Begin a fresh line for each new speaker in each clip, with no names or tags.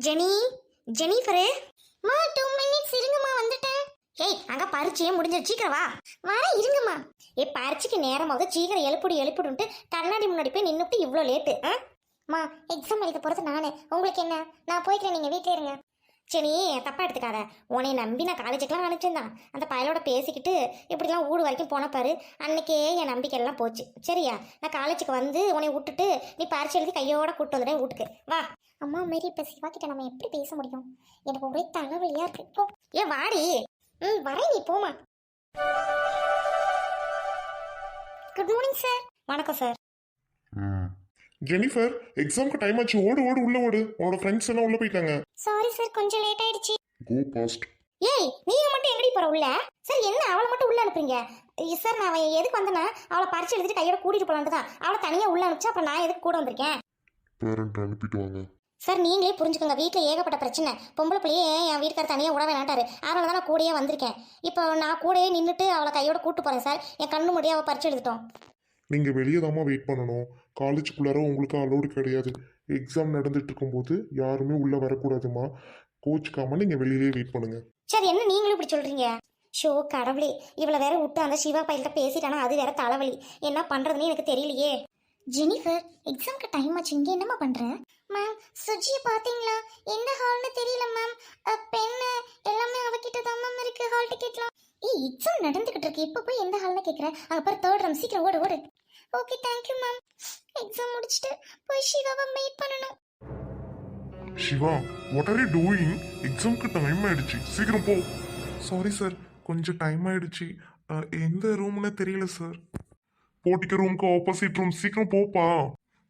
Jenny, Jennifer. மா 2 minutes இருங்கம்மா, வந்துட்டேன். ஏய், அங்க பரீட்சையே முடிஞ்சிருச்சு, சீக்கிரம் வா. வர இருங்கம்மா. பரீட்சைக்கு நேரமாவது, சீக்கிரம் எழுப்பிடுன்ட்டு கண்ணாடி முன்னாடி போய் நின்னுட்டு இவ்வளோ லேட்டு. மா, எக்ஸாம் எழுத போறது நானு, உங்களுக்கு என்ன? நான் போய்க்கிறேன், நீங்க வீட்டிலே இருங்க. சரி, தப்பா எடுத்துக்காத. உன்னை நம்பி நான் காலேஜுக்கெல்லாம் அனுப்பிச்சிருந்தான். அந்த பயலோட பேசிக்கிட்டு இப்படிலாம் ஊடு வரைக்கும் போன பாரு, அன்னைக்கே என் நம்பிக்கை எல்லாம் போச்சு. சரியா? நான் காலேஜுக்கு வந்து உன்னை விட்டுட்டு நீ பரீட்சை எழுதி கையோட கூப்பிட்டு வந்துடுறேன் வீட்டுக்கு. வா. அம்மா மாரி இப்போ சிவா கிட்ட நம்ம எப்படி பேச முடியும்? எனக்கு ஒரே தலைவலியா இருக்கு. போ. வாடி. வரேன், நீ போமா. Good morning sir. வணக்கம் சார்.
ஜெனிஃபர், எக்ஸாம்க்கு டைம் ஆச்சு. ஓடு ஓடு, உள்ள ஓடு. உன்னோட ஃப்ரெண்ட்ஸ் எல்லாம் உள்ள போயிட்டாங்க.
சாரி சார், கொஞ்சம் லேட் ஆயிடுச்சு.
கோ பாஸ்ட்.
ஏய், நீங்க மட்டும் எங்கடி போற உள்ள? சார், என்ன அவளை மட்டும் உள்ள அனுப்புறீங்க? சார், நான் எதுக்கு வந்தேன்னா அவளை பரிச்சு எழுதிட்டு கையோட கூட்டிட்டு போலான்னு தான். அவளை தனியா உள்ள அனுப்பிச்சா அப்புறம் நான் எதுக்கு கூட வந்திருக்கேன்?
பேரண்ட் அனுப்பிட்டு வாங்க.
சார், நீங்களே புரிஞ்சுக்கோங்க, வீட்டில் ஏகப்பட்ட பிரச்சனை. பொம்பளை பிள்ளையே என் வீட்டுக்கார தனியாக விட வேணாட்டாரு. அதனால தான் நான் கூடயே வந்திருக்கேன். இப்போ நான் கூடயே நின்றுட்டு அவளை கையோட கூட்டு போறேன் சார். என் கண்ணு முடிய அவள் பரிச்சு எழுதிட்டோம்.
நீங்க வெளியே தாமா வெயிட் பண்ணணும். காலேஜுக்குள்ளார உங்களுக்கு அலோடு கிடையாது. எக்ஸாம் நடந்துட்டு இருக்கும்போது யாருமே உள்ள வரக்கூடாதுமா. கோச்சுக்காம நீங்க வெளியிலேயே வெயிட் பண்ணுங்க.
சார், என்ன நீங்களும் இப்படி சொல்றீங்க? ஷோ கடவுளே, இவளை வேற விட்டு அந்த சிவா பையன்கிட்ட பேசிட்டானா அது வேற தலைவலி. என்ன பண்றதுன்னு எனக்கு தெரியலையே. ஜெனிஃபர், எக்ஸாம்க்கு டைம் ஆச்சு, இங்கே என்னம்மா பண்ற? மேம், சுஜியை பார்த்தீங்களா? எந்த ஹால்னு தெரியல மேம். பென்னு எல்லாமே அவகிட்ட தான் மேம் இருக்கு. ஹால் டிக்கெட்லாம். எக்ஸாம் நடந்துகிட்டு இருக்கு, இப்போ போய் எந்த ஹால்னு கேட்குறேன்? அப்புறம் 3rd ரூம், சீக்கிரம் ஓடு ஓடு. Okay, thank you ma'am. எக்ஸாம் முடிச்சுட்டு போய் சிவாவை மீட் பண்ணணும்.
Siva, what are you doing? எக்ஸாம்க்கு டைம் ஆயிடுச்சு, சீக்கிரம் போ. சாரி சார், கொஞ்சம் டைம் ஆயிடுச்சு. எந்த ரூம்னு தெரியல சார். போட்டிக்க ரூம்க்கு ஆப்போசிட் ரூம், சீக்கிரம் போப்பா.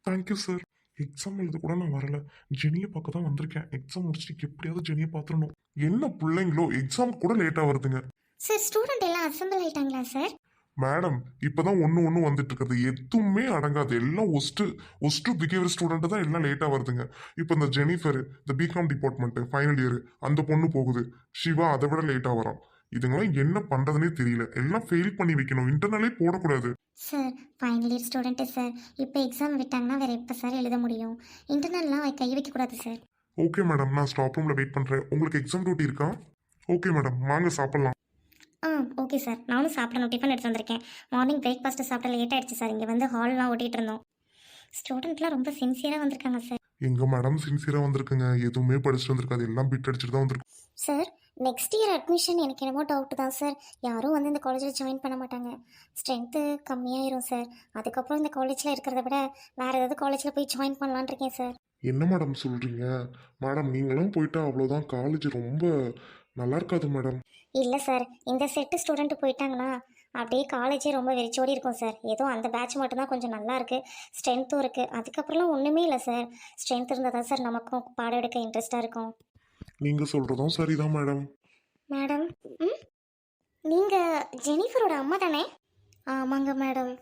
Thank you sir. எக்ஸாம் எழுத கூட நான் வரல, ஜெனியை பார்க்க தான் வந்திருக்கேன். எக்ஸாம் முடிச்சுட்டு எப்படியாவது ஜெனியை பார்த்துடணும். என்ன பிள்ளைங்களோ, எக்ஸாம் கூட லேட்டா வருதுங்க.
சார், ஸ்டூடெண்ட் எல்லாம் அசெம்பிள் ஆயிட்டாங்களா சார்?
மேடம், இப்பதான் ஒண்ணு வந்துட்டு இருக்கிறது. எதுவுமே அடங்காது. எல்லாம் ஒஸ்ட் பிஹேவியர் ஸ்டூடெண்ட் தான் எல்லாம் லேட்டா வருதுங்க. இப்போ இந்த ஜெனிஃபர், இந்த பிகாம் டிபார்ட்மெண்ட் ஃபைனல் இயர், அந்த பொண்ணு போகுது. சிவா அதை விட லேட்டா வரான். இதுங்களாம் என்ன பண்றதுனே தெரியல. எல்லாம் ஃபெயில் பண்ணி வைக்கணும், இன்டர்னலே போடக்கூடாது.
Sir, final year student sir. இப்போ எக்ஸாம் விட்டாங்கன்னா வேற எப்போ சார் எழுத முடியும்? இன்டர்னல்லாம் கை வைக்கக்கூடாது சார்.
ஓகே மேடம், நான் ஸ்டாப் ரூம்ல வெயிட் பண்றேன். உங்களுக்கு எக்ஸாம் டியூட்டி இருக்கா? ஓகே மேடம், வாங்க சாப்பிடலாம்.
ஓகே சார், நானும் சாப்பிடணும். டிஃபன் எடுத்து வந்திருக்கேன். மார்னிங் பிரேக்ஃபாஸ்ட்டு சாப்பிட லேட் ஆயிடுச்சு சார். இங்கே வந்து ஹால்லாம் ஓட்டிகிட்டு இருந்தோம். ஸ்டூடெண்ட்லாம் ரொம்ப சின்சியராக வந்திருக்காங்க சார்.
எங்க மேடம் சின்சியரா வந்திருக்குங்க. எதுவுமே படிச்சுட்டு வந்திருக்காது, எல்லாம் பிட் அடிச்சுட்டு தான் வந்திருக்கு.
சார், நெக்ஸ்ட் இயர் அட்மிஷன் எனக்கு என்னமோ டவுட்டு தான் சார். யாரும் வந்து இந்த காலேஜில் ஜாயின் பண்ண மாட்டாங்க. ஸ்ட்ரென்த்து கம்மியாயிரும் சார். அதுக்கப்புறம் இந்த காலேஜில் இருக்கிறத விட வேறு ஏதாவது காலேஜில் போய் ஜாயின் பண்ணலான் இருக்கேன் சார்.
என்ன மேடம் சொல்றீங்க? மேடம், நீங்களும் போயிட்டா அவ்வளோதான். காலேஜ் ரொம்ப நல்லா இருக்காது மேடம்.
இல்லை சார், இந்த செட்டு ஸ்டூடெண்ட்டு போயிட்டாங்கன்னா அப்படியே காலேஜே ரொம்ப வெறிச்சோடி இருக்கும் சார். ஏதோ அந்த பேட்ச் மட்டும்தான் கொஞ்சம் நல்லா இருக்குது, ஸ்ட்ரென்த்தும் இருக்குது. அதுக்கப்புறம்லாம் ஒன்றுமே இல்லை சார். ஸ்ட்ரென்த் இருந்தால் தான் சார் நமக்கும் பாடம் எடுக்க இன்ட்ரெஸ்ட்டாக இருக்கும்.
நீங்க சொல்றதும் சரிதான் மேடம்.
மேடம், நீங்கள் ஜெனிஃபரோட அம்மா தானே? ஆமாங்க மேடம்.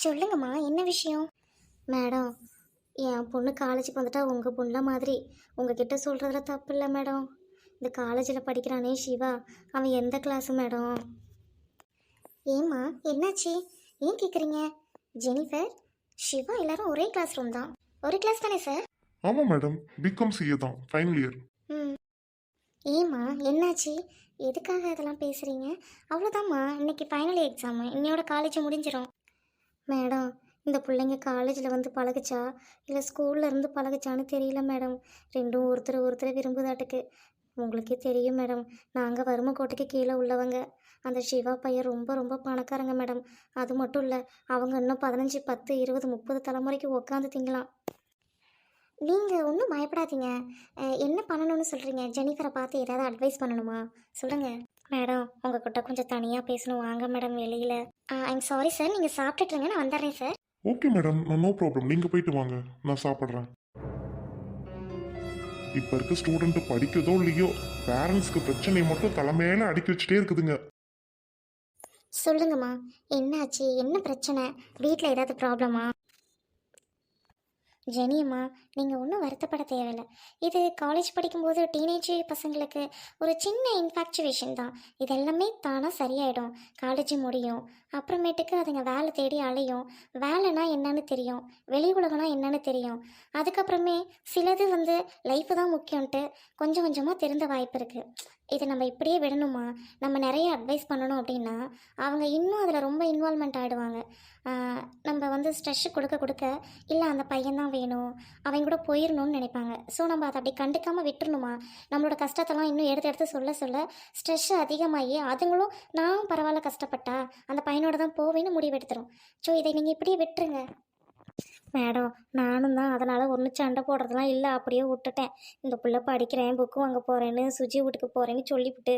சொல்லுங்கம்மா, என்ன விஷயம்? மேடம், என் பொண்ணு காலேஜுக்கு வந்துட்டா உங்கள் பொண்ணு மாதிரி. உங்ககிட்ட சொல்கிறதுல தப்பு இல்லை மேடம். இந்த காலேஜில் படிக்கிறானே சிவா, அவன் எந்த கிளாஸு மேடம்? ஏம்மா, என்னாச்சு? ஏன் கேட்குறீங்க? ஜெனிஃபர், சிவா எல்லாரும் ஒரே கிளாஸ் ரூம் தான். ஒரு கிளாஸ் தானே சார்?
ஆமா மேடம், பிகாம் சிஏ தான், ஃபைனல் இயர்.
ஏம்மா, என்னாச்சு? எதுக்காக அதெல்லாம் பேசுகிறீங்க? அவ்வளோதாம்மா, இன்னைக்கு ஃபைனல் எக்ஸாமு, இன்னையோட காலேஜ் முடிஞ்சிடும். மேடம், இந்த பிள்ளைங்க காலேஜில் வந்து பழகுச்சா இல்லை ஸ்கூலில் இருந்து பழகுச்சான்னு தெரியல மேடம். ரெண்டும் ஒருத்தர் விரும்புதாட்டுக்கு. உங்களுக்கே தெரியும் மேடம், நாங்கள் வறுமை கோட்டுக்கு கீழே உள்ளவங்க. அந்த சிவா பையன் ரொம்ப பணக்காரங்க மேடம். அது மட்டும் இல்லை, அவங்க இன்னும் 15, 10, 20, 30 தலைமுறைக்கு உட்காந்து திங்கலாம். நீங்கள் ஒன்றும் பயப்படாதீங்க. என்ன பண்ணணும்னு சொல்கிறீங்க? ஜெனிஃபரை பார்த்து ஏதாவது அட்வைஸ் பண்ணணுமா? சொல்லுங்கள் மேடம். உங்கள்கிட்ட கொஞ்சம் தனியாக பேசணும், வாங்க மேடம் வெளியில். ஐம் சாரி சார், நீங்கள் சாப்பிட்டுட்டுருங்க, நான் வந்துடுறேன் sir.
Okay madam, no problem. நீங்க போயிட்டு வாங்க, நான் சாப்பிட்றேன். இப்போ இருக்க ஸ்டூடெண்ட் படிக்கிறதோ இல்லையோ, பேரண்ட்ஸ்க்கு பிரச்சனையை மட்டும் தலைமையில அடிக்க வச்சுட்டே இருக்குதுங்க.
சொல்லுங்கம்மா, என்னாச்சு? என்ன பிரச்சனை? வீட்டில் ஏதாவது ப்ராப்ளமா? ஜெனியம்மா, நீங்கள் ஒன்றும் வருத்தப்பட தேவையில்லை. இது காலேஜ் படிக்கும்போது டீனேஜ் பசங்களுக்கு ஒரு சின்ன இன்ஃபாக்சுவேஷன் தான். இதெல்லாமே தானாக சரியாயிடும். காலேஜ் முடியும், அப்புறமேட்டுக்கு அதுங்க வேலை தேடி அலையும். வேலைனா என்னன்னு தெரியும், வெளி உலகம்னா என்னன்னு தெரியும். அதுக்கப்புறமே சிலது வந்து லைஃப் தான் முக்கியம்ன்ட்டு கொஞ்சம் கொஞ்சமாக திருந்த வாய்ப்பு இருக்குது. இதை நம்ம இப்படியே விடணுமா? நம்ம நிறைய அட்வைஸ் பண்ணணும் அப்படின்னா அவங்க இன்னும் அதில் ரொம்ப இன்வால்மெண்ட் ஆகிடுவாங்க. நம்ம வந்து ஸ்ட்ரெஸ்ஸு கொடுக்க கொடுக்க இல்லை அந்த பையன்தான் வேணும், அவங்க கூட போயிடணும்னு நினைப்பாங்க. ஸோ நம்ம அதை அப்படி கண்டுக்காமல் விட்டுறணுமா? நம்மளோட கஷ்டத்தெல்லாம் இன்னும் எடுத்து எடுத்து சொல்ல சொல்ல ஸ்ட்ரெஸ்ஸு அதிகமாகி அதுங்களும் நான் பரவாயில்ல கஷ்டப்பட்டா அந்த பையனோட தான் போவேன்னு முடிவெடுத்துரும். ஸோ இதை நீங்கள் இப்படியே விட்டுருங்க. மேடம், நானும் தான் அதனால் ஒன்றும் சண்டை போடுறதுலாம் இல்லை, அப்படியே விட்டுட்டேன். இந்த பிள்ளை படிக்கிறேன், புக்கு வாங்க போகிறேன்னு சுஜி வீட்டுக்கு போகிறேன்னு சொல்லிவிட்டு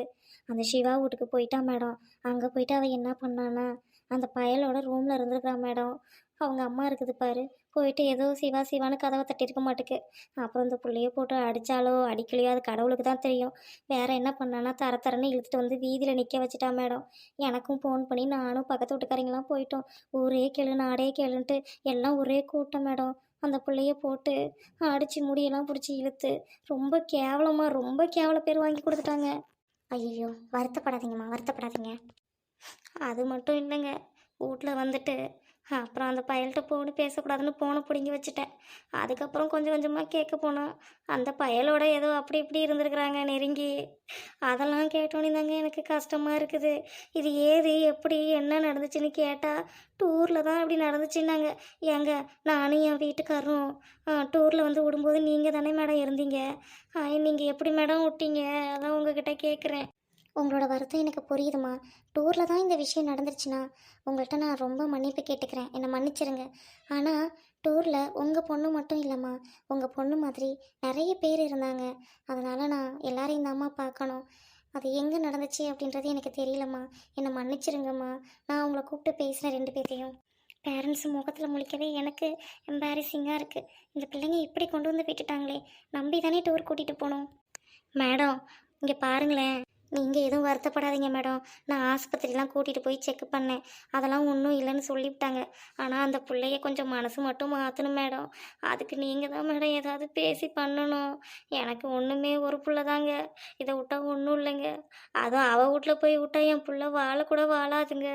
அந்த சிவா வீட்டுக்கு போயிட்டா மேடம். அங்கே போயிட்டு அவள் என்ன பண்ணானா, அந்த பயலோட ரூமில் இருந்திருக்கிறா மேடம். அவங்க அம்மா இருக்குது பாரு, போயிட்டு ஏதோ சிவா சிவான்னு கதவை தட்டியிருக்க மாட்டுக்கு. அப்புறம் இந்த பிள்ளைய போட்டு அடித்தாலோ அடிக்கலையோ அது கடவுளுக்கு தான் தெரியும். வேற என்ன பண்ணானா தரன்னு இழுத்துட்டு வந்து வீதியில் நிற்க வச்சுட்டா மேடம். எனக்கும் ஃபோன் பண்ணி நானும் பக்கத்து வீட்டுக்காரங்களாம் போயிட்டோம். ஊரே கேளு நாடே கேளுன்ட்டு எல்லாம் ஒரே கூட்டம் மேடம். அந்த பிள்ளைய போட்டு அடித்து முடியெல்லாம் பிடிச்சி இழுத்து ரொம்ப கேவல பேர் வாங்கி கொடுத்துட்டாங்க. ஐயோ, வருத்தப்படாதீங்கம்மா, வருத்தப்படாதீங்க. அது மட்டும் இல்லைங்க, வீட்டில் வந்துட்டு அப்புறம் அந்த பயல்கிட்ட போன்னு பேசக்கூடாதுன்னு போனை பிடுங்கி வச்சுட்டேன். அதுக்கப்புறம் கொஞ்சம் கொஞ்சமாக கேட்க போனோம். அந்த பயலோட ஏதோ அப்படி இப்படி இருந்திருக்கிறாங்க நெருங்கி. அதெல்லாம் கேட்டோன்னே தாங்க எனக்கு கஷ்டமாக இருக்குது. இது ஏது எப்படி என்ன நடந்துச்சுன்னு கேட்டால் டூரில் தான் அப்படி நடந்துச்சுன்னாங்க. ஏங்க, நானும் என் வீட்டுக்காரரும் டூரில் வந்து விடும்போது நீங்கள் தானே மேடம் இருந்தீங்க. நீங்கள் எப்படி மேடம் விட்டீங்க? அதான் உங்ககிட்ட கேட்குறேன். உங்களோட வருத்தம் எனக்கு புரியுதுமா. டூரில் தான் இந்த விஷயம் நடந்துருச்சுன்னா உங்கள்கிட்ட நான் ரொம்ப மன்னிப்பு கேட்டுக்கிறேன், என்னை மன்னிச்சிருங்க. ஆனால் டூரில் உங்கள் பொண்ணு மட்டும் இல்லைம்மா, உங்கள் பொண்ணு மாதிரி நிறைய பேர் இருந்தாங்க. அதனால் நான் எல்லாரையும் தாம்மா பார்க்கணும். அது எங்கே நடந்துச்சு அப்படின்றது எனக்கு தெரியலம்மா, என்னை மன்னிச்சிருங்கம்மா. நான் உங்களை கூப்பிட்டு பேசுகிறேன் ரெண்டு பேர்த்தையும். பேரண்ட்ஸ் முகத்தில் முழிக்கவே எனக்கு எம்பாரசிங்காக இருக்குது. இந்த பிள்ளைங்க இப்படி கொண்டு வந்து விட்டுட்டாங்களே, நம்பி தானே டூர் கூட்டிகிட்டு போனோம். மேடம், இங்கே பாருங்களேன், நீங்கள் எதுவும் வருத்தப்படாதீங்க மேடம். நான் ஆஸ்பத்திரிலாம் கூட்டிகிட்டு போய் செக் பண்ணேன், அதெல்லாம் ஒன்றும் இல்லைன்னு சொல்லிவிட்டாங்க. ஆனால் அந்த பிள்ளைய கொஞ்சம் மனசு மட்டும் மாற்றணும் மேடம். அதுக்கு நீங்கள் தான் மேடம் ஏதாவது பேசி பண்ணணும். எனக்கு ஒன்றுமே ஒரு பிள்ளை தாங்க, இதை விட்டா ஒன்றும் இல்லைங்க. அதுவும் அவள் வீட்டில் போய் விட்டா என் பிள்ளை வாழக்கூட வாழாதுங்க.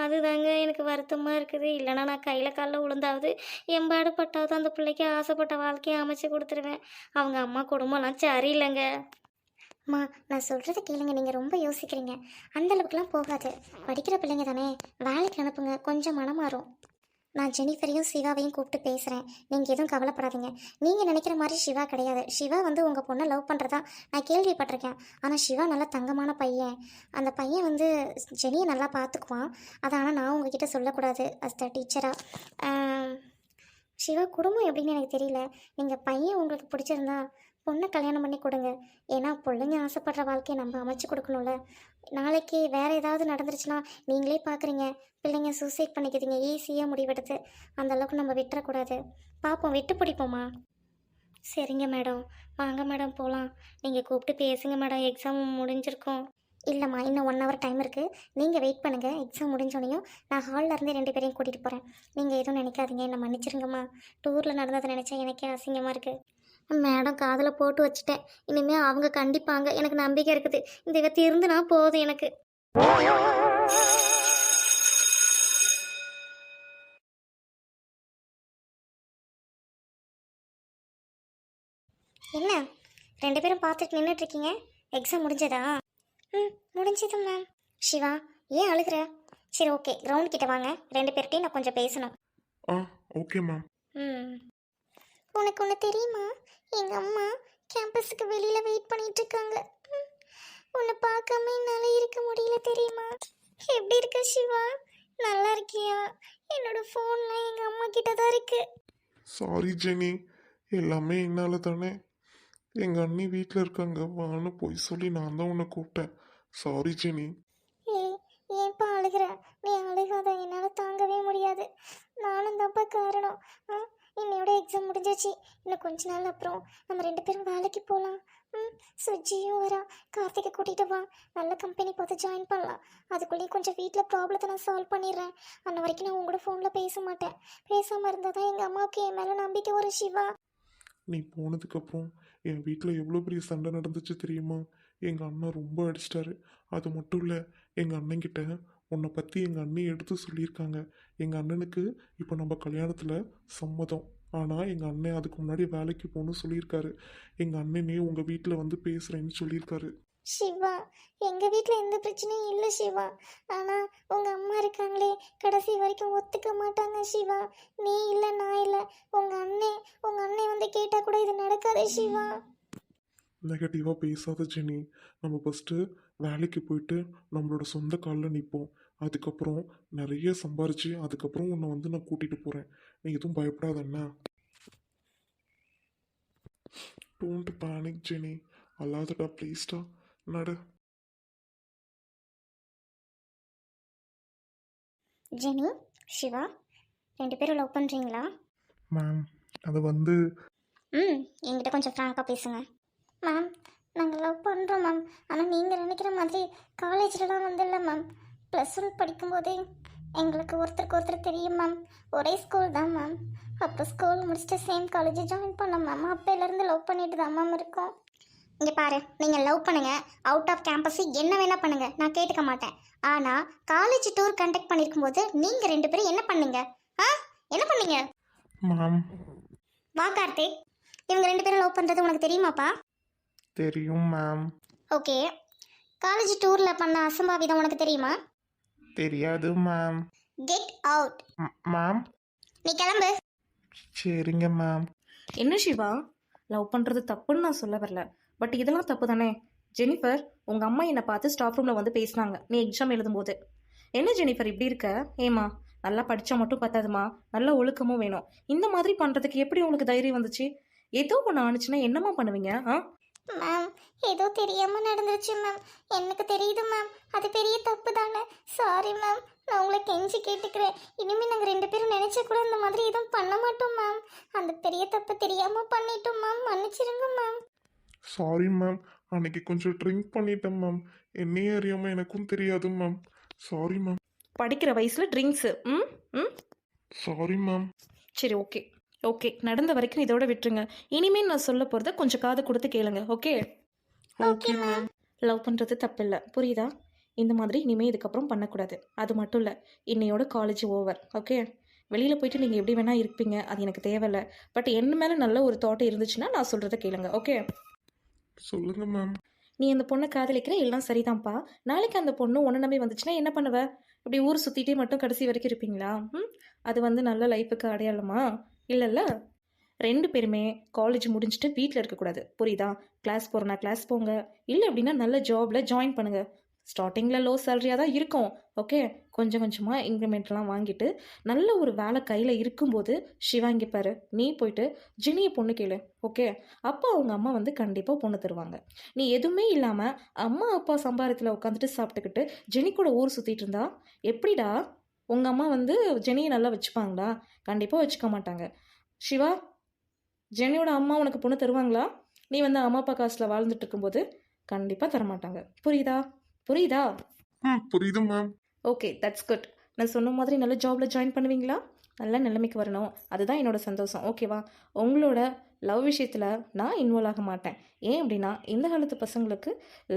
அதுதாங்க எனக்கு வருத்தமாக இருக்குது. இல்லைனா நான் கையில் காலில் விழுந்தாவது எம்பாடு பட்டாவது அந்த பிள்ளைக்கு ஆசைப்பட்ட வாழ்க்கையை அமைச்சு கொடுத்துருவேன். அவங்க அம்மா குடும்பம்லாம் சரியில்லைங்க. அம்மா, நான் சொல்கிறத கேளுங்க, நீங்கள் ரொம்ப யோசிக்கிறீங்க. அந்தளவுக்குலாம் போகாது. படிக்கிற பிள்ளைங்க தானே, வேலைக்கு அனுப்புங்க, கொஞ்சம் மனம் மாறும். நான் ஜெனிஃபரையும் சிவாவையும் கூப்பிட்டு பேசுகிறேன், நீங்கள் எதுவும் கவலைப்படாதீங்க. நீங்கள் நினைக்கிற மாதிரி சிவா கிடையாது. சிவா வந்து உங்கள் பொண்ணை லவ் பண்ணுறதா நான் கேள்விப்பட்டிருக்கேன். ஆனால் சிவா நல்லா தங்கமான பையன். அந்த பையன் வந்து ஜெனியை நல்லா பார்த்துக்குவான். அதை ஆனால் நான் உங்ககிட்ட சொல்லக்கூடாது அஸ் த டீச்சராக. சிவா குடும்பம் எப்படின்னு எனக்கு தெரியல. நீங்கள் பையன் உங்களுக்கு பிடிச்சிருந்தா பொண்ணை கல்யாணம் பண்ணி கொடுங்க. ஏன்னா பிள்ளைங்க ஆசைப்படுற வாழ்க்கையை நம்ம அமைச்சு கொடுக்கணும்ல. நாளைக்கு வேறு ஏதாவது நடந்துருச்சுன்னா நீங்களே பார்க்குறீங்க, பிள்ளைங்க சூசைட் பண்ணிக்கிறீங்க ஈஸியாக முடிவெடுத்து. அந்தளவுக்கு நம்ம விட்டுறக்கூடாது. பார்ப்போம், விட்டு பிடிப்போம்மா. சரிங்க மேடம், வாங்க மேடம் போகலாம். நீங்கள் கூப்பிட்டு பேசுங்க மேடம், எக்ஸாம் முடிஞ்சிருக்கோம். இல்லைம்மா, இன்னும் 1 hour டைம் இருக்குது. நீங்கள் வெயிட் பண்ணுங்கள். எக்ஸாம் முடிஞ்சோனையும் நான் ஹாலில் இருந்து 2 பேரையும் கூட்டிகிட்டு போகிறேன். நீங்கள் எதுவும் நினைக்காதீங்க, என்னை மன்னிச்சிருங்கம்மா. டூரில் நடந்ததை நினச்சா எனக்கே அசிங்கமாக இருக்குது. மேடம், காதில் போட்டு வச்சுட்டேன். இனிமேல் அவங்க கண்டிப்பாங்க, எனக்கு நம்பிக்கை இருக்குது. இந்த இவ திருந்துனா போதும் எனக்கு. என்ன 2 பேரும் பார்த்துட்டு நின்றுட்டுருக்கீங்க? எக்ஸாம் முடிஞ்சதா? முடிஞ்சது மேம். சிவா, ஏன் அழுகிற? சரி, ஓகே, கிரவுண்ட் கிட்ட வாங்க, 2 பேர்கிட்டையும் நான் கொஞ்சம் பேசணும்.
Okay ma'am.
உனக்கு ஒன்று தெரியுமா? எங்கள் அம்மா கேம்பஸுக்கு வெளியில் வெயிட் பண்ணிட்டு இருக்காங்க. உன்னை பார்க்காம என்னால் இருக்க முடியல தெரியுமா? எப்படி இருக்க சிவா? நல்லா இருக்கியா? என்னோட ஃபோன்லாம் எங்கள் அம்மா கிட்ட தான் இருக்கு.
சாரி ஜெனி, எல்லாமே என்னால் தானே. எங்கள் அண்ணி வீட்டில் இருக்காங்க, வான்னு போய் சொல்லி நான் தான் உன்னை கூப்பிட்டேன். Sorry Jenny.
ஏன்ப்பா அழுகிற? நீ அழுகாத, என்னால் தாங்கவே முடியாது. நானும் தான்ப்பா காரணம். இன்னையோட எக்ஸாம் முடிஞ்சிச்சு. இன்னும் கொஞ்ச நாள் அப்புறம் நம்ம 2 பேரும் வேலைக்கு போகலாம். சுஜியும் வரா, கார்த்திகை கூட்டிகிட்டு வா, நல்ல கம்பெனி பார்த்து ஜாயின் பண்ணலாம். அதுக்குள்ளேயும் கொஞ்சம் வீட்டில் ப்ராப்ளத்தை நான் சால்வ் பண்ணிடுறேன். அந்த வரைக்கும் நான் உங்களோட ஃபோனில் பேச மாட்டேன். பேசாமல் இருந்தால் தான் எங்கள் அம்மாவுக்கு என் மேலே நம்பிக்கை வரும் சிவா.
நீ போனதுக்கப்புறம் என் வீட்டில் எவ்வளோ பெரிய சண்டை நடந்துச்சு தெரியுமா? எங்கள் அண்ணன் ரொம்ப அடிச்சிட்டாரு. அது மட்டும் இல்லை, எங்கள் அண்ணன்கிட்ட உன்னை பற்றி எங்கள் அண்ணி எடுத்து சொல்லியிருக்காங்க. எங்கள் அண்ணனுக்கு இப்போ நம்ம கல்யாணத்தில் சம்மதம். ஆனால் எங்கள் அண்ணன் அதுக்கு முன்னாடி வேலைக்கு போகணும்னு சொல்லியிருக்காரு. எங்கள் அண்ணனே உங்கள் வீட்டில் வந்து பேசுகிறேன்னு சொல்லியிருக்காரு.
சிவா, எங்கள் வீட்டில் எந்த பிரச்சனையும் இல்லை சிவா. ஆனால் உங்கள் அம்மா இருக்காங்களே, கடைசி வரைக்கும் ஒத்துக்க மாட்டாங்க சிவா. நீ இல்லை, நான் இல்லை, உங்கள் அண்ணன் வந்து கேட்டால் கூட இது நடக்காது சிவா.
நெகட்டிவாக பேசாத ஜெனி. நம்ம ஃபஸ்ட்டு வேலைக்கு போயிட்டு நம்மளோட சொந்த காலில் நிற்போம். அதுக்கப்புறம் நிறைய சம்பாரிச்சு அதுக்கப்புறம் உன்னை வந்து நான் கூட்டிகிட்டு போகிறேன். நீ எதுவும் பயப்படாத என்ன. Don't panic Jenny. அல்லாதடா ப்ளீஸ்டா, நடு.
ஜெனி, சிவா, 2 பேரும் லவ் பண்ணுறீங்களா?
மேம், அது வந்து
என்கிட்ட கொஞ்சம் ஃப்ராங்காக பேசுங்க. மேம், நாங்கள் லவ் பண்ணுறோம் மேம். ஆனால் நீங்கள் நினைக்கிற மாதிரி காலேஜ்லலாம் வந்து இல்லை மேம். +1 படிக்கும்போதே எங்களுக்கு ஒருத்தருக்கு ஒருத்தர் தெரியும் மேம். ஒரே ஸ்கூல் தான் மேம். அப்போ ஸ்கூல் முடிச்சுட்டு சேம் காலேஜ் ஜாயின் பண்ணோம் மேம். அப்போலேருந்து லவ் பண்ணிட்டு தான் மேம் இருக்கோம். இங்கே பாரு, நீங்கள் லவ் பண்ணுங்க, அவுட் ஆஃப் கேம்பஸ் என்ன வேணால் பண்ணுங்க, நான் கேட்டுக்க மாட்டேன். ஆனால் காலேஜ் டூர் கண்டக்ட் பண்ணியிருக்கும்போது நீங்கள் 2 பேரும் என்ன பண்ணீங்க? என்ன பண்ணீங்க?
மேம்,
வா கார்த்திக், இவங்க 2 பேரும் லவ் பண்ணுறது உனக்கு தெரியுமாப்பா?
தெரியும் மேம்.
ஓகே, காலேஜ் டூரில் பண்ண அசம்பாவிதம் உனக்கு தெரியுமா?
தெரியாது மேம்.
Get out.
மேம்,
நீ கிளம்பு.
சரிங்க மேம்.
என்ன சிவா, லவ் பண்ணுறது தப்புன்னு நான் சொல்ல வரல, பட் இதெல்லாம் தப்பு தானே. ஜெனிஃபர், உங்கள் அம்மா என்னை பார்த்து ஸ்டாஃப் ரூமில் வந்து பேசினாங்க நீ எக்ஸாம் எழுதும்போது. என்ன ஜெனிஃபர் இப்படி இருக்க? ஏமா, நல்லா படித்தா மட்டும் பத்தாதுமா, நல்ல ஒழுக்கமும் வேணும். இந்த மாதிரி பண்ணுறதுக்கு எப்படி உங்களுக்கு தைரியம் வந்துச்சு? ஏதோ ஒன்று ஆணுச்சுன்னா என்னம்மா பண்ணுவீங்க?
மேம், ஏதோ தெரியாமல் நடந்துருச்சு மேம். எனக்கு தெரியுது மேம், அது பெரிய தப்பு தானே. சாரி மேம், நான் உங்களை கெஞ்சி கேட்டுக்கிறேன். இனிமேல் நாங்கள் 2 பேரும் நினச்ச கூட இந்த மாதிரி எதுவும் பண்ண மாட்டோம் மேம். அந்த பெரிய தப்பு தெரியாமல் பண்ணிட்டோம் மேம். மன்னிச்சிருங்க மேம்.
சாரி மேம், அன்னைக்கு கொஞ்சம் ட்ரிங்க் பண்ணிட்டேன் மேம். என்னையே அறியாமல் எனக்கும் தெரியாது மேம். Sorry ma'am.
படிக்கிற வயசில் ட்ரிங்க்ஸு? ம் ம்
சாரி மேம்.
சரி, ஓகே ஓகே, நடந்த வரைக்கும் இதோட விட்டுருங்க. இனிமேல் நான் சொல்ல போகிறத கொஞ்சம் காது கொடுத்து கேளுங்க. ஓகே?
Okay ma'am.
லவ் பண்ணுறது தப்பில்லை, புரியுதா? இந்த மாதிரி இனிமேல் இதுக்கப்புறம் பண்ணக்கூடாது. அது மட்டும் இல்லை, இன்னையோட காலேஜ் ஓவர். ஓகே? வெளியில் போயிட்டு நீங்கள் எப்படி வேணால் இருப்பீங்க, அது எனக்கு தேவையில்லை. பட் என்ன மேலே நல்ல ஒரு தாட் இருந்துச்சுன்னா நான் சொல்கிறத கேளுங்க. ஓகே?
சொல்லுங்க மேம்.
நீ அந்த பொண்ணை காதலிக்கிற, எல்லாம் சரிதான்ப்பா. நாளைக்கு அந்த பொண்ணு உன்னை நம்பி வந்துச்சுன்னா என்ன பண்ணுவ? இப்படி ஊர் சுற்றிட்டே மட்டும் கடைசி வரைக்கும் இருப்பீங்களா? அது வந்து நல்ல லைஃபுக்கு அடையாளமா? இல்லைல்ல. 2 பேருமே காலேஜ் முடிஞ்சுட்டு வீட்டில் இருக்கக்கூடாது, புரியுதா? கிளாஸ் போகிறனா கிளாஸ் போங்க, இல்லை அப்படின்னா நல்ல ஜாபில் ஜாயின் பண்ணுங்கள். ஸ்டார்டிங்கில் லோ சேலரியாக தான் இருக்கும். ஓகே? கொஞ்சம் கொஞ்சமாக இன்க்ரிமெண்ட்லாம் வாங்கிட்டு நல்ல ஒரு வேலை கையில் இருக்கும்போது சிவா இங்கே பாரு, நீ போயிட்டு ஜெனியை பொண்ணு கேளு. ஓகே? அப்போ அவங்க அம்மா வந்து கண்டிப்பாக பொண்ணு தருவாங்க. நீ எதுவுமே இல்லாமல் அம்மா அப்பா சம்பாரத்தில் உட்காந்துட்டு சாப்பிட்டுக்கிட்டு ஜெனி கூட ஊர் சுற்றிட்டு இருந்தா எப்படிடா? உங்கள் அம்மா வந்து ஜெனியை நல்லா வச்சுப்பாங்களா? கண்டிப்பாக வச்சுக்க மாட்டாங்க. சிவா, ஜெனியோட அம்மா உனக்கு பொண்ணு தருவாங்களா? நீ வந்து அம்மா அப்பா காசில் வாழ்ந்துட்டு இருக்கும்போது கண்டிப்பாக தரமாட்டாங்க. புரியுதா? புரியுதா?
புரியுது மேம்.
Okay, that's good. நான் சொன்ன மாதிரி நல்ல ஜாபில் ஜாயின் பண்ணுவீங்களா? நல்ல நிலைமைக்கு வரணும், அதுதான் என்னோட சந்தோஷம். ஓகேவா? உங்களோட லவ் விஷயத்தில் நான் இன்வால்வ் ஆக மாட்டேன். ஏன் அப்படின்னா இந்த காலத்து பசங்களுக்கு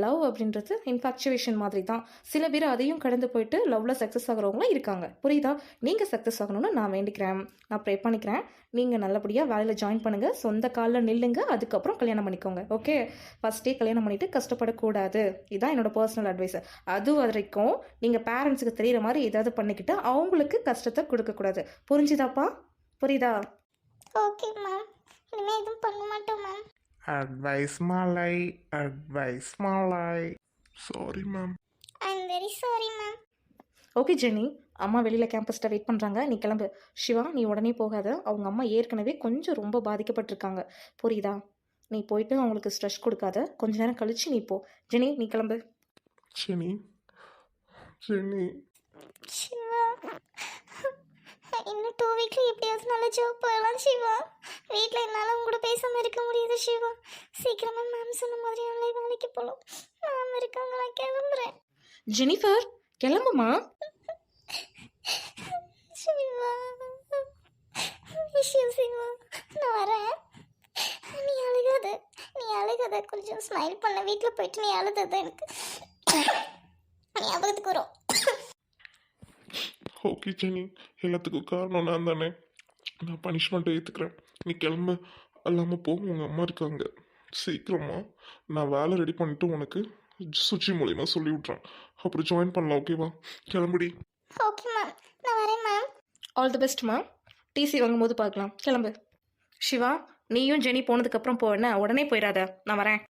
லவ் அப்படின்றது இன்ஃபாக்சுவேஷன் மாதிரி தான். சில பேர் அதையும் கடந்து போயிட்டு லவ்வில் சக்ஸஸ் ஆகிறவங்களும் இருக்காங்க. புரியுதா? நீங்கள் சக்ஸஸ் ஆகணும்னு நான் வேண்டிக்கிறேன், நான் ப்ரே பண்ணிக்கிறேன். நீங்கள் நல்லபடியாக வேலையில் ஜாயின் பண்ணுங்கள், சொந்த காலில் நில்லுங்க, அதுக்கப்புறம் கல்யாணம் பண்ணிக்கோங்க. ஓகே? ஃபஸ்ட்டே கல்யாணம் பண்ணிவிட்டு கஷ்டப்படக்கூடாது, இதுதான் என்னோட பர்சனல் அட்வைஸ். அது வரைக்கும் நீங்கள் பேரண்ட்ஸுக்கு தெரிகிற மாதிரி ஏதாவது பண்ணிக்கிட்டு அவங்களுக்கு கஷ்டத்தை கொடுக்கக்கூடாது. புரிஞ்சுதாப்பா? புரியுதா?
ஓகே மேம், இனிமேல் எதுவும் பண்ண மாட்டோம் மேம்.
அட்வைஸ் மாலை, அட்வைஸ் மாலை. Sorry ma'am.
I am very sorry ma'am.
Okay Jenny, அம்மா வெளியில் கேம்பஸ்ட்டை வெயிட் பண்ணுறாங்க, நீ கிளம்பு. சிவா, நீ உடனே போகாத, அவங்க அம்மா ஏற்கனவே கொஞ்சம் ரொம்ப பாதிக்கப்பட்டிருக்காங்க. புரியுதா? நீ போயிட்டு அவங்களுக்கு ஸ்ட்ரெஸ் கொடுக்காத, கொஞ்ச நேரம் கழிச்சு நீ போ. ஜெனி, நீ கிளம்பு.
Jenny, Jenny.
சிவா, இன்னும் 2 வீக்கில் எப்படியாவது நல்ல ஜாப் போயிடலாம் சிவா. வீட்டில் என்னால் உங்க கூட பேசாமல் இருக்க முடியாது சிவா. சீக்கிரமாக மேம் சொன்ன மாதிரி நல்ல வேலைக்கு போகலாம். மேம் இருக்காங்க, நான் கிளம்புறேன்.
ஜெனிஃபர், கிளம்புமா.
சிவா, விஷயம் சிவா, நான் வரேன். நீ அழுகாத, நீ அழுகாத, கொஞ்சம் ஸ்மைல் பண்ண. வீட்டில் போயிட்டு நீ அழுதது எனக்கு ஞாபகத்துக்கு வரும்.
ஓகே ஜெனி, எல்லாத்துக்கும் காரணம் நான் தானே. நான் பனிஷ்மெண்ட்டை ஏற்றுக்கிறேன். நீ கிளம்பு, இல்லாமல் போ. உங்கள் அம்மா இருக்காங்க. சீக்கிரமா நான் வேலை ரெடி பண்ணிட்டு உனக்கு சுச்சி மூலியமாக சொல்லி விட்றேன். அப்புறம் ஜாயின் பண்ணலாம். ஓகேவா? கிளம்புடி.
ஓகே மேம், நான் வரேன் ma'am.
All the best ma'am. TC வாங்கும்போது பார்க்கலாம். கிளம்பு. சிவா, நீயும் ஜெனி போனதுக்கப்புறம் போவேன்னா உடனே போயிடாத. நான் வரேன்.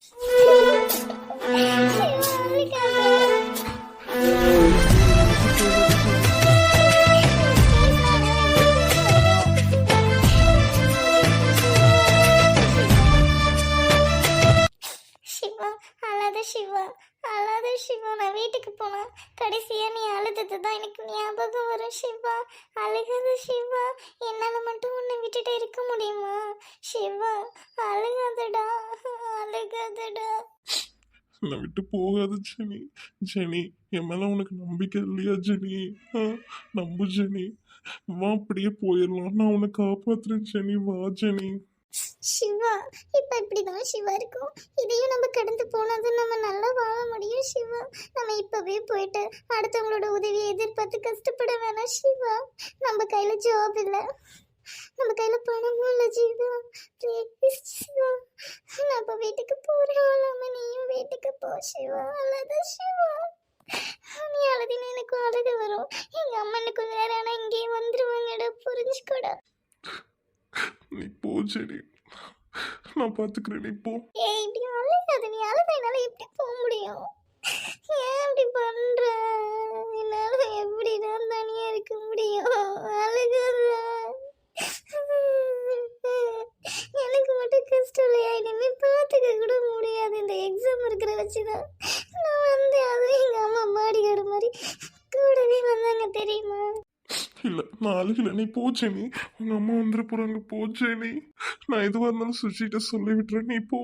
சிவா, அழாத சிவா, அழாத சிவா. நான் வீட்டுக்கு போனேன், கடைசியா நீ அழுதது தான் எனக்கு ஞாபகம் வரும் சிவா. அழுகாத சிவா, என்னால மட்டும் உன்னை விட்டுட்டு இருக்க முடியுமா சிவா? அழுகாதடா, அழுகாதடா.
என்னை விட்டு போகாத ஜெனி. ஜெனி, என் மேலே உனக்கு நம்பிக்கை இல்லையா ஜெனி? நம்பு ஜெனி. வா, அப்படியே போயிடலாம். நான் உன்னை காப்பாத்துறேன் ஜெனி. வா ஜெனி.
சிவா, இப்ப இப்படிதான் சிவா இருக்கும். இதையும் நம்ம கடந்து போனது நம்ம நல்லா வாழ முடியும் சிவா. நம்ம இப்பவே போயிட்டு அடுத்தவங்களோட உதவியை எதிர்பார்த்து கஷ்டப்பட வேணாம் சிவா. நம்ம கையில ஜாப் இல்லை, நம்ம கையில பணமும் இல்லை ஜீவா. ப்ளீஸ் சிவா, நான் இப்ப வீட்டுக்கு போறேன். இல்லாம நீயும் வீட்டுக்கு போ சிவா. அழாத சிவா. நீ அழுதினா எனக்கு அழுக வரும். எங்க அம்மா இன்னும் கொஞ்ச நேரம் ஆனா இங்கேயே வந்துருவாங்கடா, புரிஞ்சுக்கோடா.
நீ போ ஜெனி, நான் பார்த்துக்கிறேன். நீ போ.
ஏய், இப்படி அழுகாத. நீ அழுத என்னால எப்படி போக முடியும்? ஏன் இப்படி பண்ற? என்னால எப்படி நான் தனியா இருக்க முடியும்? அழுகாத. எனக்கு மட்டும் கஷ்டம் இல்லையா? இனிமே பார்த்துக்க கூட முடியாது. இந்த எக்ஸாம் இருக்கிற வச்சுதான் நான் வந்தேன். அதுவும் எங்க அம்மா மாடிகாடு மாதிரி கூடவே வந்தாங்க தெரியுமா?
இல்லை, நான் அழுகலை. நீ போ ஜெனி. உங்கள் அம்மா வந்துட போகிறாங்க. போ ஜெனி. நான் எதுவாக இருந்தாலும் சுச்சிட்ட சொல்லி விட்டுறேன். நீ போ.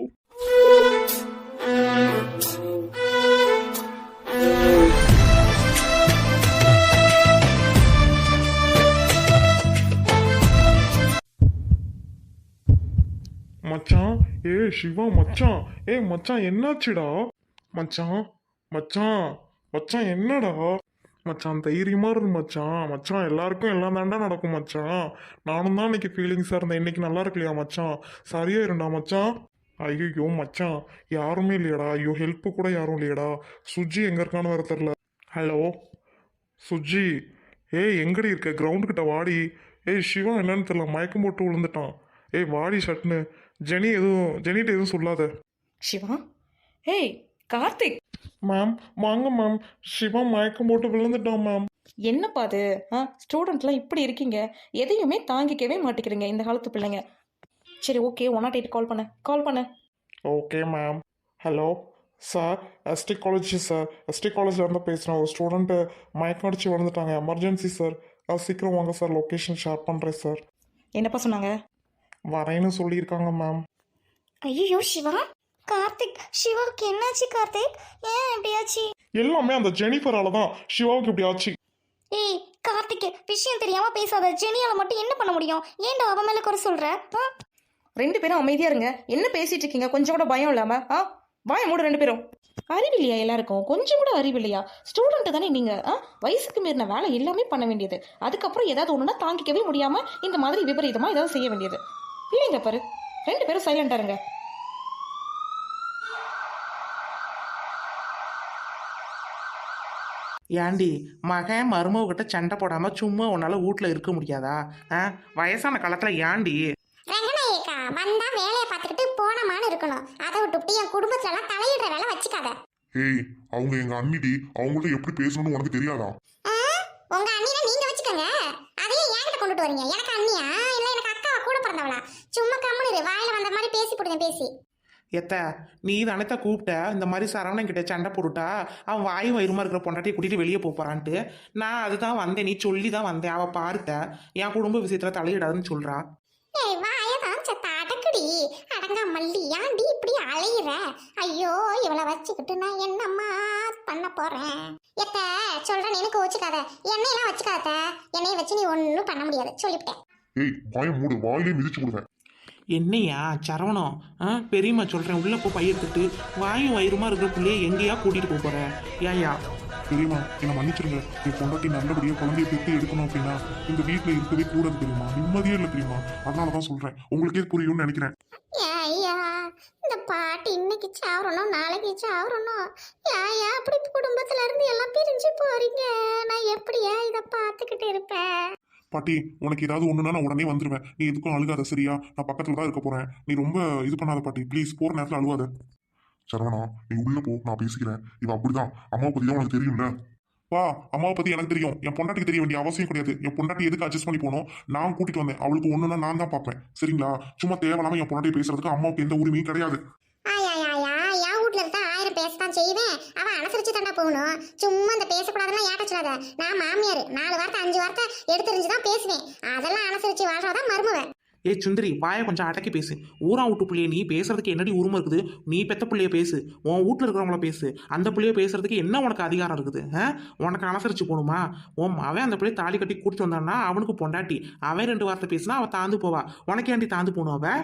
மச்சான், ஏ சிவா மச்சான். ஏ மச்சான், என்னாச்சுடா? மச்சான், மச்சான், மச்சான் என்னடா? மச்சான் தைரியமா இரு மச்சான். மச்சான் எல்லாருக்கும் எல்லாம் தாண்டா நடக்கும் மச்சான். நானும் தான் இன்னைக்கு ஃபீலிங்ஸாக இருந்தேன். இன்னைக்கு நல்லா இருக்கலையா மச்சான்? சரியா இருண்டா மச்சான். ஐயோ மச்சான், யாருமே இல்லையடா. ஐயோ, ஹெல்ப்பு கூட யாரும் இல்லையடா. சுஜி எங்கே இருக்கான்னு வேற தெரில. ஹலோ சுஜி, ஏய் எங்கடி இருக்க? கிரவுண்டு கிட்ட வாடி. ஏய் சிவா என்னன்னு தெரியல, மயக்கம் போட்டு விழுந்துட்டான். ஏய் வாடி சட்னு. ஜெனிட்ட எதுவும் சொல்லாத.
சிவா, ஏய் கார்த்திக்,
மேம் வாங்க மேம். சிவா மயக்கம் போட்டு விழுந்துட்டான் மேம்.
என்னப்பா அது? ஸ்டூடெண்ட்லாம் இப்படி இருக்கீங்க, எதையுமே தாங்கிக்கவே மாட்டேங்கிறீங்க இந்த காலத்து பிள்ளைங்க. சரி ஓகே, 108 கால் பண்ண.
Okay ma'am. Hello sir, ST college sir. ST காலேஜில் இருந்து பேசுகிறேன். ஒரு ஸ்டூடெண்ட்டு மயக்கம் அடிச்சு விழுந்துட்டாங்க. Emergency sir. சீக்கிரம் வாங்க சார். லொக்கேஷன் ஷேர் பண்ணுறேன் சார்.
என்னப்பா சொன்னாங்க?
வரேன்னு சொல்லியிருக்காங்க மேம்.
ஐயோ சிவா, கார்த்திக், சிவாவுக்கு என்னாச்சு கார்த்திக்? ஏன் இப்படியாச்சு?
எல்லாமே அந்த ஜெனிஃபரால தான் சிவாவுக்கு இப்படி ஆச்சு.
ஏய் கார்த்திக், விஷயம் தெரியாம பேசாத. ஜெனியால மட்டும் என்ன பண்ண முடியும்? ஏன்டா அவ மேல குறை சொல்ற?
2 பேரும் அமைதியா இருங்க. என்ன பேசிட்டு இருக்கீங்க? கொஞ்சம் கூட பயம் இல்லாம வாய மூடு 2 பேரும். அறிவில்லையா எல்லாருக்கும்? கொஞ்சம் கூட அறிவில்லையா? ஸ்டூடெண்ட் தானே நீங்க. வயசுக்கு மீறின வேலை எல்லாமே பண்ண வேண்டியது. அதுக்கப்புறம் ஏதாவது ஒண்ணுனா தாங்கிக்கவே முடியாம இந்த மாதிரி விபரீதமா ஏதாவது செய்ய வேண்டியது இல்லைங்க. பாரு, 2 பேரும் சைலண்டா இருங்க.
ஏண்டி மகன் மருமகிட்ட சண்டை போடாம சும்மா உன்னால வீட்ல இருக்க முடியாதா? வயசான காலத்துல ஏண்டி?
ரங்கநாயக்கா வந்தா வேலையை பார்த்துக்கிட்டு போனமான்னு இருக்கணும். அதை விட்டுவிட்டு என் குடும்பத்துல எல்லாம் தலையிடுற வேலை வச்சுக்காத.
ஏய், அவங்க எங்க அண்ணிடி. அவங்கள்ட்ட எப்படி பேசணும்னு உனக்கு தெரியாதா?
உங்க அண்ணியை நீங்க வச்சுக்கோங்க, அதையும் என்கிட்ட கொண்டுட்டு வரீங்க. எனக்கு அண்ணியா இல்ல எனக்கு அக்காவா கூட பிறந்தவளா? சும்மா கம்முனு வாயில வந்த மாதிரி பேசி போடுங்க. பேசி
எத்த நீ தானே கூப்பிட்ட இந்த மாதிரி சரவணன் கிட்ட சண்டை போட்டுட்டா அவன் வாயும் வயிறுமா இருக்கிற பொண்டாட்டியை கூட்டிட்டு வெளியே போறான்ட்டு. நான் அதுதான் வந்தேன், நீ சொல்லி தான் வந்தேன். அவ பார்த்த என் குடும்ப விஷயத்துல தலையிடாதுன்னு சொல்றா.
ஏய் வாயதான் செத்த அடக்குடி. அடங்கா மல்லி, ஏன்டி இப்படி அலையிற? ஐயோ, இவளை வச்சுக்கிட்டு நான் என்னம்மா பண்ண போறேன்? எத்த சொல்றேன், எனக்கு வச்சுக்காத. என்னையெல்லாம் வச்சுக்காத. என்னைய வச்சு நீ ஒன்றும் பண்ண முடியாது சொல்லிவிட்டேன்.
ஏய் வாயை மூடு, வாயிலே மிதிச்சு விடுவேன்.
என்னையா சரவணம் பெரியம்மா சொல்கிறேன் உள்ளே போ பை எடுத்துட்டு வாயும் வயிறுமா இருக்கிற பிள்ளைய எங்கேயா கூட்டிகிட்டு போக போகிறேன் ஏயா
தெரியுமா என்னை மன்னிச்சிருங்க என் பொண்டாட்டி நல்லபடியாக குழந்தைய பெற்று எடுக்கணும் அப்படின்னா இந்த வீட்டில் இருக்கவே கூடாது தெரியுமா, நிம்மதியே இல்லை தெரியுமா. அதனால தான் சொல்கிறேன், உங்களுக்கே புரியும்னு நினைக்கிறேன்.
ஐயா இந்த பாட்டு இன்னைக்கு சாவரணும் நாளைக்கு சாவரணும். ஐயா அப்படி குடும்பத்துல இருந்து எல்லாம் பிரிஞ்சு போறீங்க, நான் எப்படியா இதை பார்த்துக்கிட்டு இருப்பேன்.
பாட்டி உனக்கு ஏதாவது ஒன்றுனா நான் உடனே வந்துடுவேன், நீ எதுக்கும் அழுகாத சரியா, நான் பக்கத்தில் தான் இருக்க போகிறேன், நீ ரொம்ப இது பண்ணாத பாட்டி ப்ளீஸ், போகிற நேரத்தில் அழுவாத. சரவணா நீ உள்ள போ, நான் பேசிக்கிறேன். இவ அப்படிதான், அம்மாவை பற்றி தான் உனக்கு தெரியும்ல. வா, அம்மாவை பற்றி எனக்கு தெரியும், என் பொண்டாட்டிக்கு தெரிய வேண்டிய அவசியம் கிடையாது. என் பொண்டாட்டி எதுக்கு அட்ஜஸ்ட் பண்ணி போனோம், நான் கூட்டிட்டு வந்தேன். அவளுக்கு ஒன்றுனா நான் தான் பார்ப்பேன் சரிங்களா. சும்மா தேவையில்லாம என் பொண்டாட்டி பேசுறதுக்கு அம்மாவுக்கு எந்த உரிமையும் கிடையாது.
ஆயா என் வீட்ல இருந்தா 1000 பேசத்தான் செய்வேன், அவன் அனுசரிச்சு தாண்டா போகணும். சும்மா இந்த பேசக்கூடாதுன்னா ஏட்ட சொல்லாத. நான் மாமியார் 4 வார்த்தை 5 வார்த்தை எடுத்துரிஞ்சுதான் பேசுவேன், அதெல்லாம் அனுசரிச்சு வாழ்றதான் மருமவன்.
ஏ சுந்தரி வாயை கொஞ்சம் அடக்கி பேசு. ஊரா வீட்டு பிள்ளைய நீ பேசுறதுக்கு என்னடி உரிமை இருக்குது? நீ பெத்த பிள்ளைய பேசு, உன் வீட்டில் இருக்கிறவங்கள பேசு. அந்த பிள்ளைய பேசுறதுக்கு என்ன உனக்கு அதிகாரம் இருக்குது? உனக்கு அனுசரிச்சு போகணுமா? அவன் அந்த பிள்ளைய தாலி கட்டி கூட்டிட்டு வந்தான்னா அவனுக்கு பொண்டாட்டி, அவன் 2 வார்த்தை பேசினா அவன் தாந்து போவா. உனக்கு ஏன்டி தாந்து போகணும்? அவ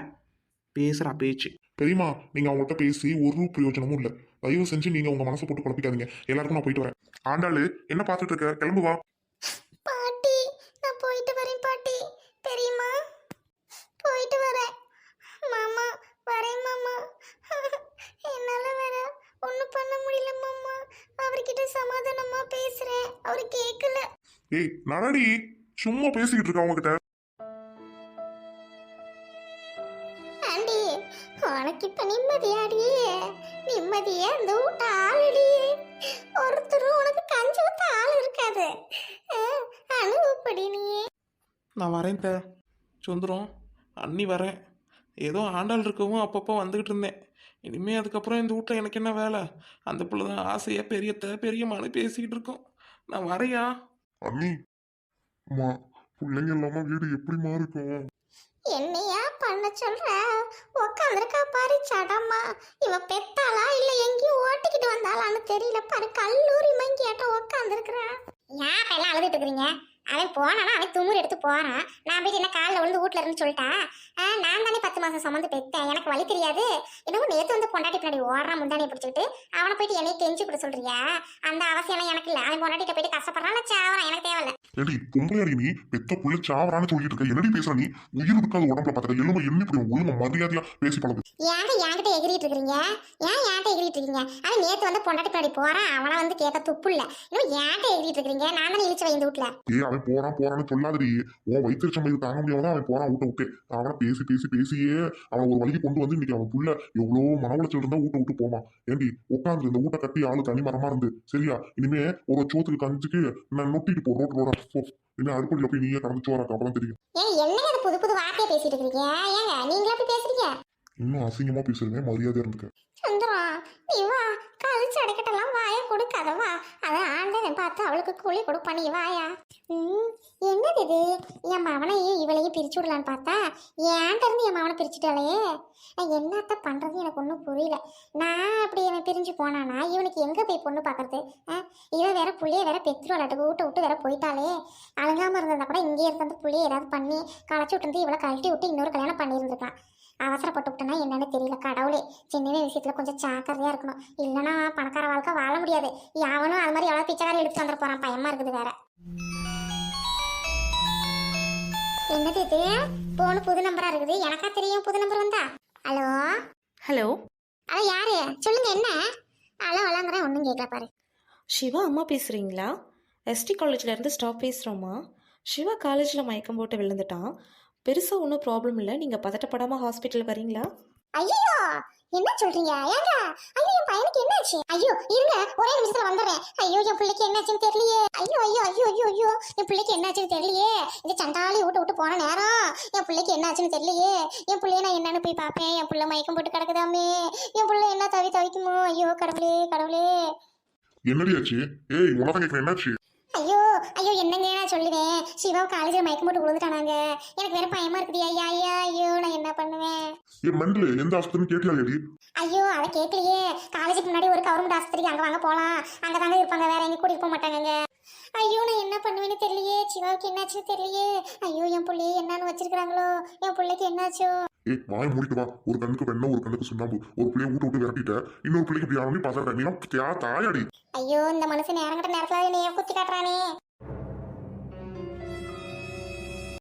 பேசுறா பேச்சு.
பெரியமா நீங்க அவங்கள்ட்ட பேசி ஒரு பிரயோஜனமும் இல்லை. தயவு செஞ்சு நீங்க உங்க மனசை போட்டு குழப்பிக்காதீங்க. எல்லாருக்கும் நான் போயிட்டு வரேன். ஆண்டாளு என்ன பார்த்துட்டு இருக்க, கிளம்பு வா.
பாட்டி நான் போயிட்டு வரேன் பாட்டி. பெரியம்மா போயிட்டு வரேன். மாமா வரேன் மாமா. என்னால வேற ஒன்றும் பண்ண முடியல மாமா. அவர்கிட்ட சமாதானமா பேசுறேன், அவரு கேட்கல.
ஏய் நடடி, சும்மா பேசிக்கிட்டு இருக்க அவங்க கிட்ட.
ஆண்டி உனக்கு இப்ப நிம்மதியாடியே, நிம்மதியா இந்த வீட்ட ஆளுடி. ஒருத்தரும் உனக்கு கஞ்சி ஊத்த ஆள் இருக்காது. அனுபவப்படி நீயே.
நான் வரேன் சுந்தரம், அண்ணி வரேன். ஏதோ ஆண்டாள் இருக்கவும் அப்பப்போ வந்துக்கிட்டு இருந்தேன். இனிமே அதுக்கப்புறம் இந்த வீட்டில் எனக்கு என்ன வேலை? அந்த பிள்ளை தான் ஆசையா பெரியம்மானு பேசிக்கிட்டு இருக்கோம். நான் வரையா
அண்ணி அம்மா, பிள்ளைங்க இல்லாம வீடு எப்படிமா இருக்கும்?
என்னையா பண்ண சொல்ற? உக்காந்துருக்கா பாரு சடமா. இவ பெத்தாளா இல்ல எங்கேயும் ஓட்டிக்கிட்டு வந்தாளான்னு தெரியல பாரு. கல்லூரி மங்கியாட்ட உக்காந்துருக்குறா. ஏன் இப்ப எல்லாம் அழுதுட்டு இருக்கிறீங்க? அவன் போனானா அவன் துமுறு எடுத்து போறான். நான் போயிட்டு என்ன காலில் விழுந்து வீட்டுல இருந்து சொல்லிட்டா? நான் தானே 10 மாசம் சுமந்து பெத்தேன், எனக்கு வழி தெரியாது. இன்னும் நேத்து வந்து பொண்டாட்டி பின்னாடி ஓடுறான் முந்தானியை பிடிச்சிக்கிட்டு. அவனை போயிட்டு என்னைய கெஞ்சி கூட சொல்றியா? அந்த அவசியம் எனக்கு இல்லை. அவன் பொண்டாட்டிட்ட போயிட்டு கஷ்டப்படுறான், சாவறான், எனக்கு தேவையில்ல.
ஏடி பொம்பளையாடி நீ, பெத்த புள்ள சாவரான்னு சொல்லிட்டு இருக்க. என்னடி பேசுற நீ? உயிர் இருக்காது உடம்புல பார்த்துக்க. எலும்பு என்ன இப்படி ஒழுங்கு மரியாதையா பேசி பழகு.
ஏங்க என்கிட்ட எகிரிட்டு இருக்கிறீங்க? ஏன் என்கிட்ட எகிரிட்டு இருக்கீங்க? அவன் நேத்து வந்து பொண்டாட்டி பின்னாடி போறான், அவனை வந்து கேட்க துப்பு இல்ல. இன்னும் என்கிட்ட எகிரிட்டு இருக்கிறீங்க? நான் தானே இழிச்சு இந்த வீட்டுல.
அவன் போறான்னு சொல்லாதடி. உன் வயிற்று சமையல் தாங்க முடியாமதான் அவன் போறான் வீட்டை விட்டு. அவனை பேசியே அவனை ஒரு வழிக்கு கொண்டு வந்து இன்னைக்கு அவன் புள்ள எவ்வளவு மன உளைச்சல் இருந்தா வீட்டை விட்டு போமா. ஏண்டி உட்காந்து இந்த வீட்டை கட்டி ஆளு தனி மரமா இருந்து சரியா? இனிமே ஒரு சோத்துக்கு கஞ்சிக்கு நான் நொட்டிட்டு போ ரோட்டோட. இன்னும் அடுப்படியில் போய் நீயே கடந்து சோறாக்க அப்பதான் தெரியும்.
என்ன புது புது வார்த்தையா பேசிட்டு இருக்கீங்க? ஏங்க நீங்களா அப்படி பேசுறீங்க?
இன்னும் அசிங்கமா பேசுறேன், மரியாதையா இருந்துக்க.
சுந்தரம் நீ வா, கழிச்சு அடைக்கட்டெல்லாம் வாய கொடுக்காத வா. அதை ஆண்டவன் பார்த்து அவளுக்கு கூலி கொடுப்பா, நீ வாயா. என்னது இது? என் மவனையும் இவளையும் பிரிச்சு விடலான்னு பார்த்தா ஏன்ட்ட இருந்து என் மவனை பிரிச்சுட்டாலே. நான் என்னத்த பண்றது எனக்கு ஒன்றும் புரியல. நான் அப்படி இவன் பிரிஞ்சு போனானா இவனுக்கு எங்க போய் பொண்ணு பார்க்கறது? இவன் வேற புள்ளைய வேற பெட்ரோலாட்டுக்கு வீட்டை விட்டு வேற போயிட்டாலே. அழுகாம இருந்ததா கூட இங்கே இருந்த அந்த புள்ளைய ஏதாவது பண்ணி களைச்சி விட்டு இவளை கழட்டி விட்டு இன்னொரு கல்யாணம் பண்ணியிருந்துருக்கலாம். அவசரப்பட்டு விட்டனா என்னன்னு தெரியல. கடவுளே, சின்ன விஷயத்துல கொஞ்சம் ஜாக்கிரதையா இருக்கணும். இல்லைன்னா பணக்கார வாழ்க்கை வாழ முடியாது. யாவனும் அது மாதிரி எவ்வளவு பிச்சைக்காரி எடுத்து வந்துட போறான். பயமா இருக்குது வேற. என்னது இது? போன புது நம்பரா இருக்குது. எனக்கா தெரியும் புது நம்பர் வந்தா. ஹலோ
ஹலோ
அது யாரு சொல்லுங்க. என்ன ஹலோ ஹலோங்கிற ஒன்றும் கேட்கல பாரு.
சிவா அம்மா பேசுகிறீங்களா? எஸ்டி காலேஜ்லேருந்து ஸ்டாப் பேசுகிறோம்மா. சிவா காலேஜில் மயக்கம் போட்டு விழுந்துட்டான். பெருசாக ஒன்றும் ப்ராப்ளம் இல்லை, நீங்கள் பதட்டப்படாமல் ஹாஸ்பிட்டல் வரீங்களா?
ஐயோ என்ன சொல்றீங்க? ஏங்க ஐயோ என் பையனுக்கு என்னாச்சு? ஐயோ இருங்க ஒரே நிமிஷத்துல வந்துடுறேன். ஐயோ என் பிள்ளைக்கு என்னாச்சுன்னு தெரியலையே. ஐயோ ஐயோ ஐயோ ஐயோ ஐயோ என் பிள்ளைக்கு என்னாச்சுன்னு தெரியலையே. இந்த சண்டாளி விட்டு போன நேரம் என் பிள்ளைக்கு என்னாச்சுன்னு தெரியலையே. என் பிள்ளைய நான் என்னன்னு போய் பார்ப்பேன். என் பிள்ளை மயக்கம் போட்டு கிடக்குதாமே. என் பிள்ளை என்ன தவிக்குமோ? ஐயோ கடவுளே கடவுளே.
என்னடியாச்சு? ஏய் உலகம் கேட்குற என்னாச்சு?
ஐயோ ஐயோ என்னங்க நான் சொல்லுவேன். சிவாவை காலேஜில் மயக்கம் போட்டு விழுந்துட்டானாங்க. எனக்கு வேற பயமா இருக்குது. ஐயா ஐயா ஐயோ நான் என்ன பண்ணுவேன்?
ஏன் மெண்டலு எந்த ஆஸ்பத்திரின்னு கேட்கலையாடி?
ஐயோ அதை கேட்கலையே. காலேஜுக்கு முன்னாடி ஒரு கவர்மெண்ட் ஆஸ்பத்திரிக்கு அங்கே வாங்க போகலாம். அங்கே தாங்க இருப்பாங்க, வேற எங்கே கூட்டிட்டு போக மாட்டாங்க. ஐயோ நான் என்ன பண்ணுவேன்னு தெரியலையே. சிவாவுக்கு என்னாச்சுன்னு தெரியலையே. ஐயோ என் பிள்ளைய என்னன்னு வச்சிருக்காங்களோ, என் பிள்ளைக்கு என்னாச்சோ?
ஏய் வாய் மூடிட்டு வா. ஒரு கண்ணுக்கு வெண்ணெய் ஒரு கண்ணுக்கு சுண்ணாம்பு. ஒரு பிள்ளைய வீட்டு விட்டு விரட்டிட்ட, இன்னொரு பிள்ளைக்கு இப்படி ஆனோன்னு பாத்துறேன். நீ தாயாடி.
ஐயோ இந்த மனுஷன் நேரம் கட்ட நேரத்துல என்னைய குத்தி காட்டுறானே.